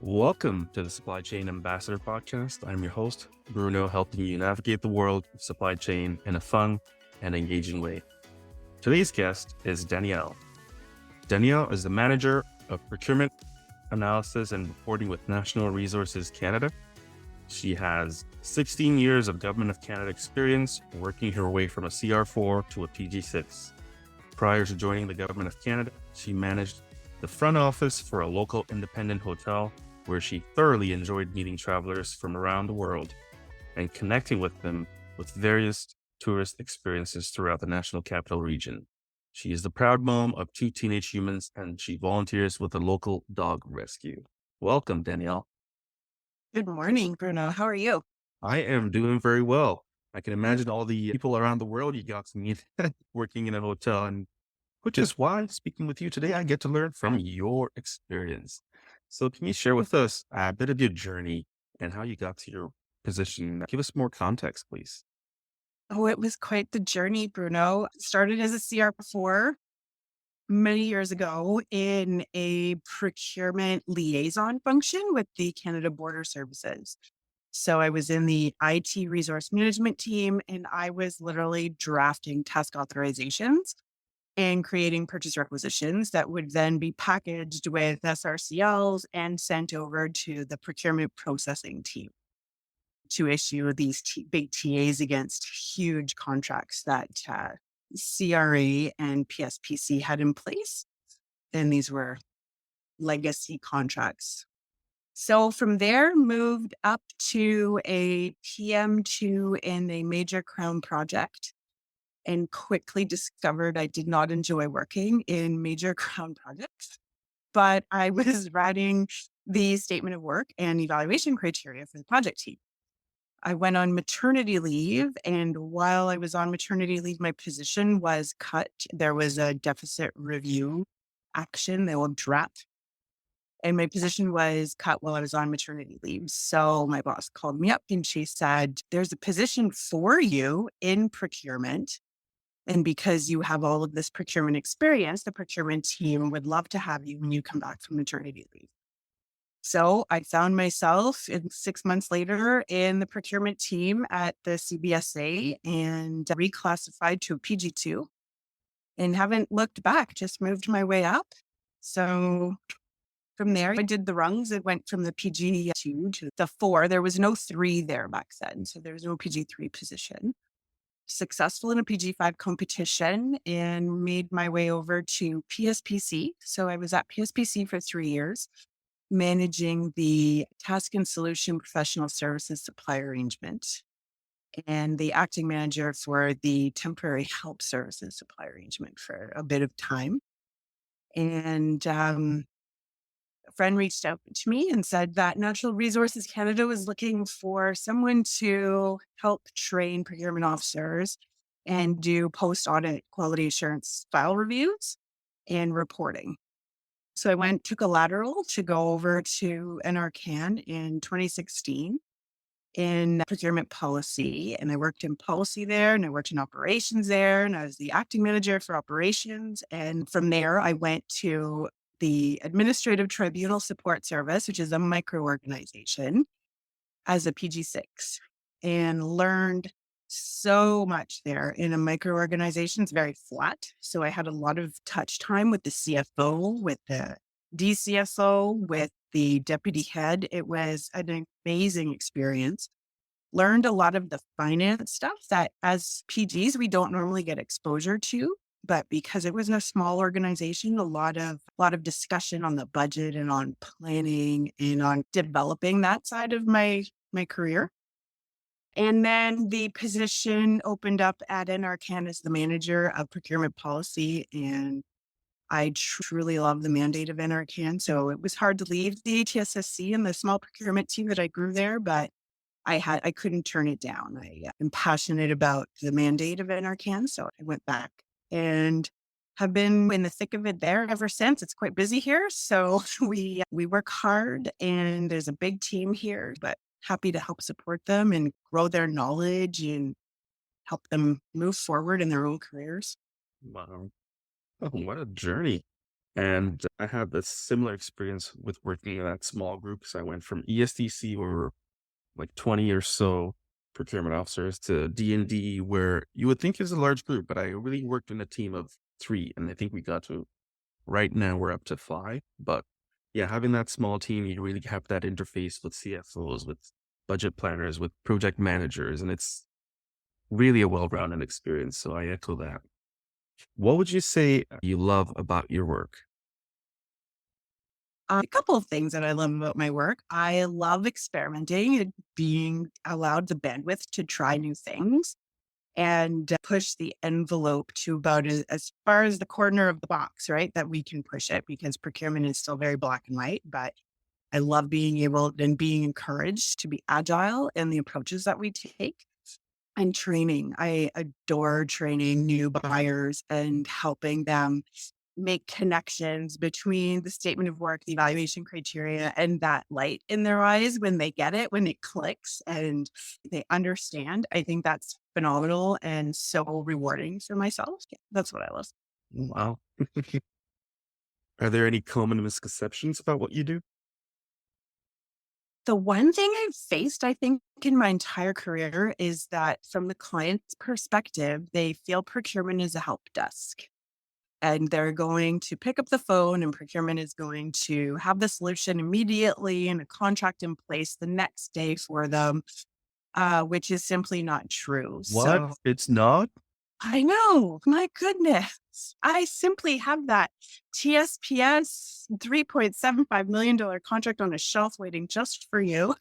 Welcome to the Supply Chain Ambassador Podcast. I'm your host, Bruno, helping you navigate the world of supply chain in a fun and engaging way. Today's guest is Danielle. Danielle is the manager of procurement analysis and reporting with National Resources Canada. She has 16 years of Government of Canada experience, working her way from a CR4 to a PG6. Prior to joining the Government of Canada, she managed the front office for a local independent hotel where she thoroughly enjoyed meeting travelers from around the world and connecting with them with various tourist experiences throughout the National Capital Region. She is the proud mom of 2 teenage humans, and she volunteers with a local dog rescue. Welcome, Danielle. Good morning, Bruno. How are you? I am doing very well. I can imagine all the people around the world you got to meet working in a hotel, and which is why speaking with you today, I get to learn from your experience. So can you share with us a bit of your journey and how you got to your position? Give us more context, please. Oh, it was quite the journey, Bruno. Started as a CR4 many years ago in a procurement liaison function with the Canada Border Services. So I was in the IT resource management team and I was literally drafting task authorizations and creating purchase requisitions that would then be packaged with SRCLs and sent over to the procurement processing team to issue these big TAs against huge contracts that CRA and PSPC had in place. And these were legacy contracts. So from there, moved up to a PM2 in a major crown project and quickly discovered I did not enjoy working in major crown projects, but I was writing the statement of work and evaluation criteria for the project team. I went on maternity leave, and while I was on maternity leave, my position was cut. There was a deficit review action, the old DRAP, and my position was cut while I was on maternity leave. So my boss called me up and she said, "There's a position for you in procurement. And because you have all of this procurement experience, the procurement team would love to have you when you come back from maternity leave." So I found myself 6 months later in the procurement team at the CBSA and reclassified to a PG2 and haven't looked back, just moved my way up. So from there, I did the rungs. It went from the PG2 to the 4. There was no 3 there back then. So there was no PG3 position. Successful in a PG5 competition and made my way over to PSPC. So I was at PSPC for 3 years managing the task and solution professional services supply arrangement and the acting manager for the temporary help services supply arrangement for a bit of time. And a friend reached out to me and said that Natural Resources Canada was looking for someone to help train procurement officers and do post audit quality assurance file reviews and reporting. So I took a lateral to go over to NRCan in 2016 in procurement policy. And I worked in policy there and I worked in operations there. And I was the acting manager for operations. And from there, I went to the Administrative Tribunal Support Service, which is a micro organization, as a PG6 and learned so much there in a micro organization. It's very flat. So I had a lot of touch time with the CFO, with the DCSO, with the deputy head. It was an amazing experience. Learned a lot of the finance stuff that as PGs, we don't normally get exposure to. But because it was in a small organization, a lot of discussion on the budget and on planning and on developing that side of my career. And then the position opened up at NRCan as the manager of procurement policy. And I truly love the mandate of NRCan. So it was hard to leave the ATSSC and the small procurement team that I grew there, but I couldn't turn it down. I am passionate about the mandate of NRCan. So I went back and have been in the thick of it there ever since. It's quite busy here. So we work hard and there's a big team here, but happy to help support them and grow their knowledge and help them move forward in their own careers. Wow. Oh, what a journey. And I had this similar experience with working in that small group. So I went from ESDC, where we're like 20 or so procurement officers, to D&D, where you would think is a large group, but I really worked in a team of three. And I think we got to, right now, we're up to five. But yeah, having that small team, you really have that interface with CFOs, with budget planners, with project managers, and it's really a well-rounded experience. So I echo that. What would you say you love about your work? A couple of things that I love about my work. I love experimenting and being allowed the bandwidth to try new things and push the envelope to about as far as the corner of the box, right? That we can push it because procurement is still very black and white. But I love being able and being encouraged to be agile in the approaches that we take and training. I adore training new buyers and helping them make connections between the statement of work, the evaluation criteria, and that light in their eyes when they get it, when it clicks and they understand. I think that's phenomenal and so rewarding for myself. Yeah, that's what I love. Wow. Are there any common misconceptions about what you do? The one thing I've faced, I think, in my entire career is that from the client's perspective, they feel procurement is a help desk. And they're going to pick up the phone and procurement is going to have the solution immediately and a contract in place the next day for them, which is simply not true. What? So It's not? I know, my goodness. I simply have that TSPS $3.75 million contract on a shelf waiting just for you.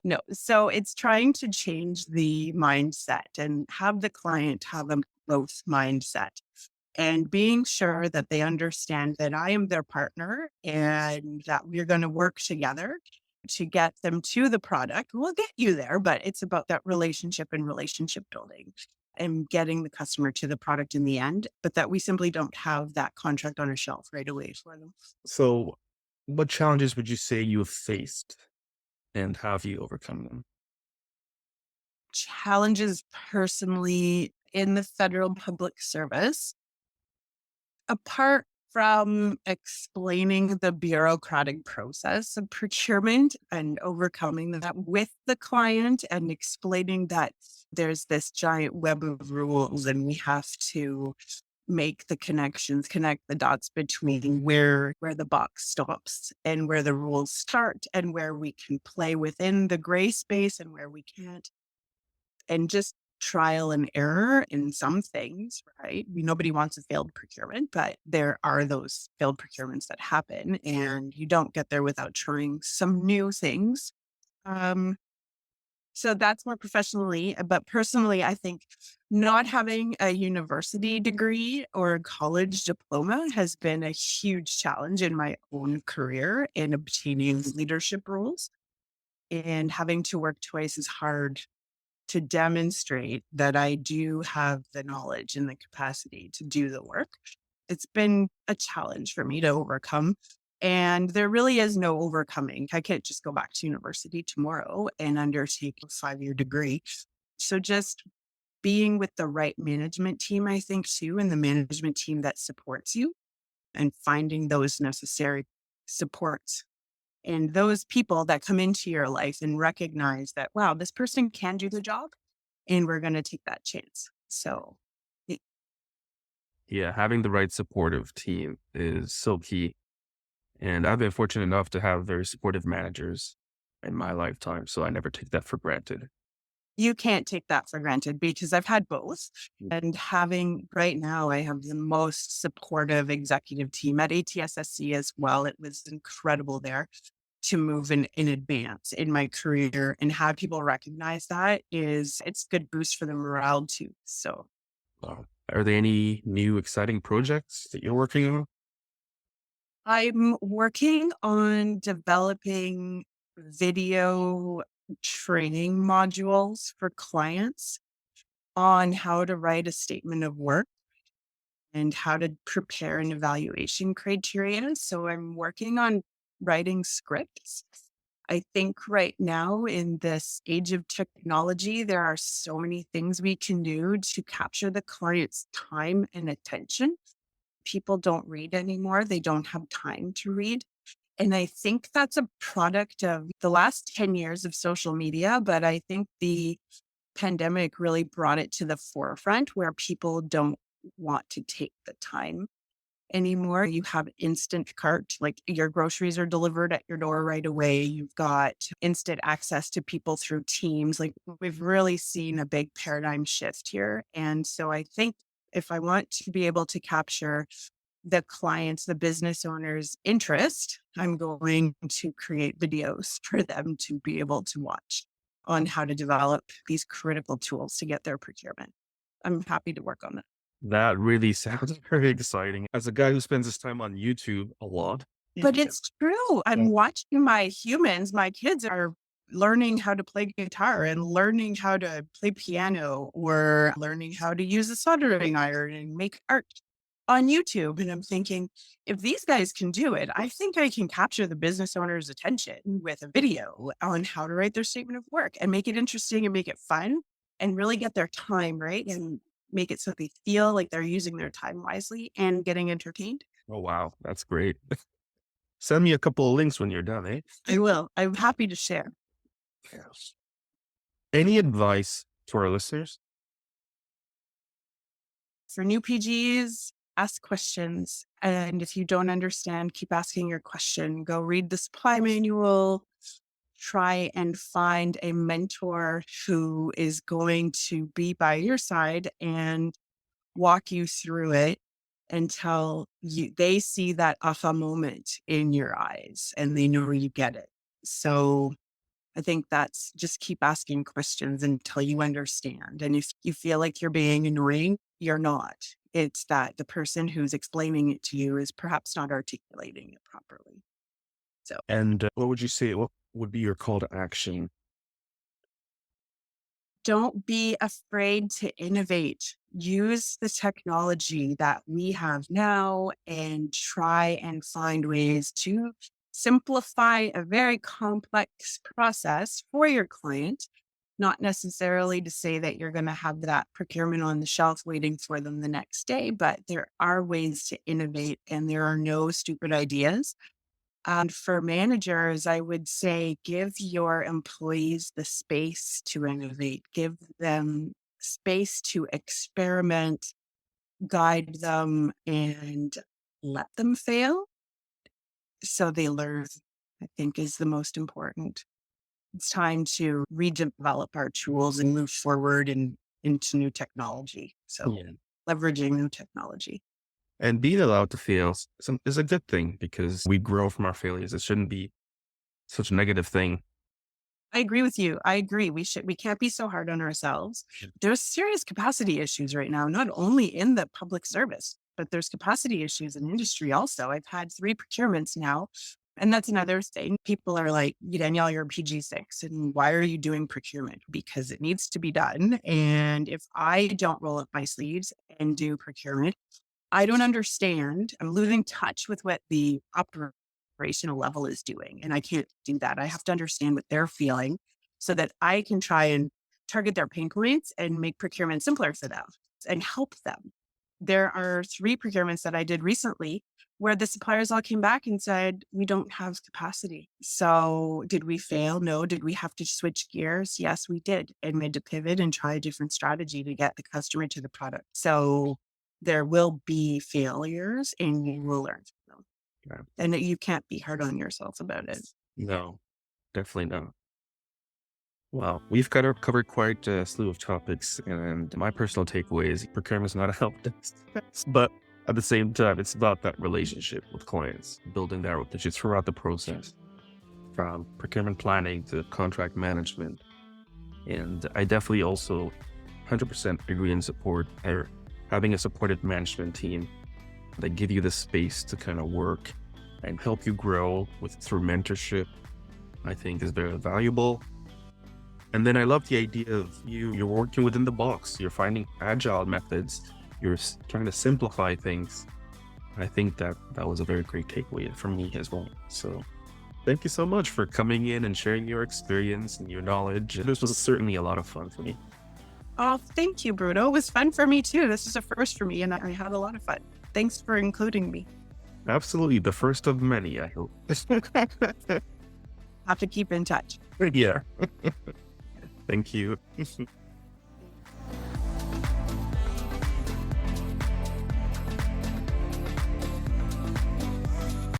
No, so it's trying to change the mindset and have the client have a growth mindset and being sure that they understand that I am their partner and that we're going to work together to get them to the product. We'll get you there, but it's about that relationship and relationship building and getting the customer to the product in the end, but that we simply don't have that contract on a shelf right away for them. So, what challenges would you say you have faced and how have you overcome them? Challenges personally in the federal public service. Apart from explaining the bureaucratic process of procurement and overcoming that with the client and explaining that there's this giant web of rules and we have to make the connections, connect the dots between where the box stops and where the rules start and where we can play within the gray space and where we can't and just trial and error in some things, right? Nobody wants a failed procurement, but there are those failed procurements that happen, and you don't get there without trying some new things. Um, so that's more professionally, but personally, I think not having a university degree or a college diploma has been a huge challenge in my own career in obtaining leadership roles and having to work twice as hard to demonstrate that I do have the knowledge and the capacity to do the work. It's been a challenge for me to overcome. And there really is no overcoming. I can't just go back to university tomorrow and undertake a 5-year degree. So just being with the right management team, I think, too, and the management team that supports you and finding those necessary supports and those people that come into your life and recognize that, wow, this person can do the job and we're going to take that chance. So, y- Yeah, having the right supportive team is so key. And I've been fortunate enough to have very supportive managers in my lifetime. So I never take that for granted. you can't take that for granted because I've had both. And having right now, I have the most supportive executive team at ATSSC as well. It was incredible there to move in advance in my career and have people recognize that is it's good boost for the morale too. So Are there any new exciting projects that you're working on? I'm working on developing video training modules for clients on how to write a statement of work and how to prepare an evaluation criteria. So I'm working on writing scripts. I think right now in this age of technology, there are so many things we can do to capture the client's time and attention People don't read anymore. They don't have time to read. And I think that's a product of the last 10 years of social media, but I think the pandemic really brought it to the forefront where people don't want to take the time anymore. You have instant cart, like your groceries are delivered at your door right away. You've got instant access to people through Teams. Like we've really seen a big paradigm shift here. And so I think if I want to be able to capture the clients, the business owners' interest, I'm going to create videos for them to be able to watch on how to develop these critical tools to get their procurement. I'm happy to work on that. That really sounds very exciting. As a guy who spends his time on YouTube a lot. But Yeah. it's true. I'm watching my humans, my kids are learning how to play guitar and learning how to play piano or learning how to use a soldering iron and make art on YouTube. And I'm thinking, if these guys can do it, I think I can capture the business owner's attention with a video on how to write their statement of work and make it interesting and make it fun and really get their time right and make it so they feel like they're using their time wisely and getting entertained. Oh, wow. That's great. Send me a couple of links when you're done, eh? I will. I'm happy to share. Yes. Any advice to our listeners? For new PGs, ask questions. And if you don't understand, keep asking your question. Go read the supply manual. Try and find a mentor who is going to be by your side and walk you through it until they see that aha moment in your eyes and they know you get it. So I think that's just keep asking questions until you understand. And if you feel like you're being annoying, you're not. It's that the person who's explaining it to you is perhaps not articulating it properly. So And what would you say? What would be your call to action? don't be afraid to innovate. Use the technology that we have now and try and find ways to simplify a very complex process for your client. Not necessarily to say that you're going to have that procurement on the shelf waiting for them the next day, but there are ways to innovate and there are no stupid ideas. And for managers, I would say give your employees the space to innovate, give them space to experiment, guide them, and let them fail so they learn, I think is the most important. It's time to redevelop our tools and move forward and into new technology. So Yeah. leveraging new technology. And being allowed to fail is a good thing because we grow from our failures. It shouldn't be such a negative thing. I agree with you. I agree. We can't be so hard on ourselves. Yeah. There's serious capacity issues right now, not only in the public service, but there's capacity issues in industry also. I've had 3 procurements now. And that's another thing. People are like, Danielle, you're a PG6. And why are you doing procurement? Because it needs to be done. And if I don't roll up my sleeves and do procurement, I don't understand. I'm losing touch with what the operational level is doing. And I can't do that. I have to understand what they're feeling so that I can try and target their pain points and make procurement simpler for them and help them. There are 3 procurements that I did recently where the suppliers all came back and said, we don't have capacity. So did we fail? No. Did we have to switch gears? Yes, we did. And we had to pivot and try a different strategy to get the customer to the product. So there will be failures and you will learn from them. Yeah. And that you can't be hard on yourself about it. No, definitely not. Well, we've covered quite a slew of topics, and my personal takeaway is procurement is not a help desk, but at the same time, it's about that relationship with clients, building that relationship throughout the process, from procurement planning to contract management. And I definitely also 100% agree and support having a supportive management team that give you the space to kind of work and help you grow through mentorship, I think is very valuable. And then I love the idea of you're working within the box. You're finding agile methods. You're trying to simplify things. I think that was a very great takeaway for me as well. So thank you so much for coming in and sharing your experience and your knowledge. This was certainly a lot of fun for me. Oh, thank you, Bruno. It was fun for me too. This is a first for me, and I had a lot of fun. Thanks for including me. Absolutely. The first of many, I hope. Have to keep in touch. Yeah. Thank you.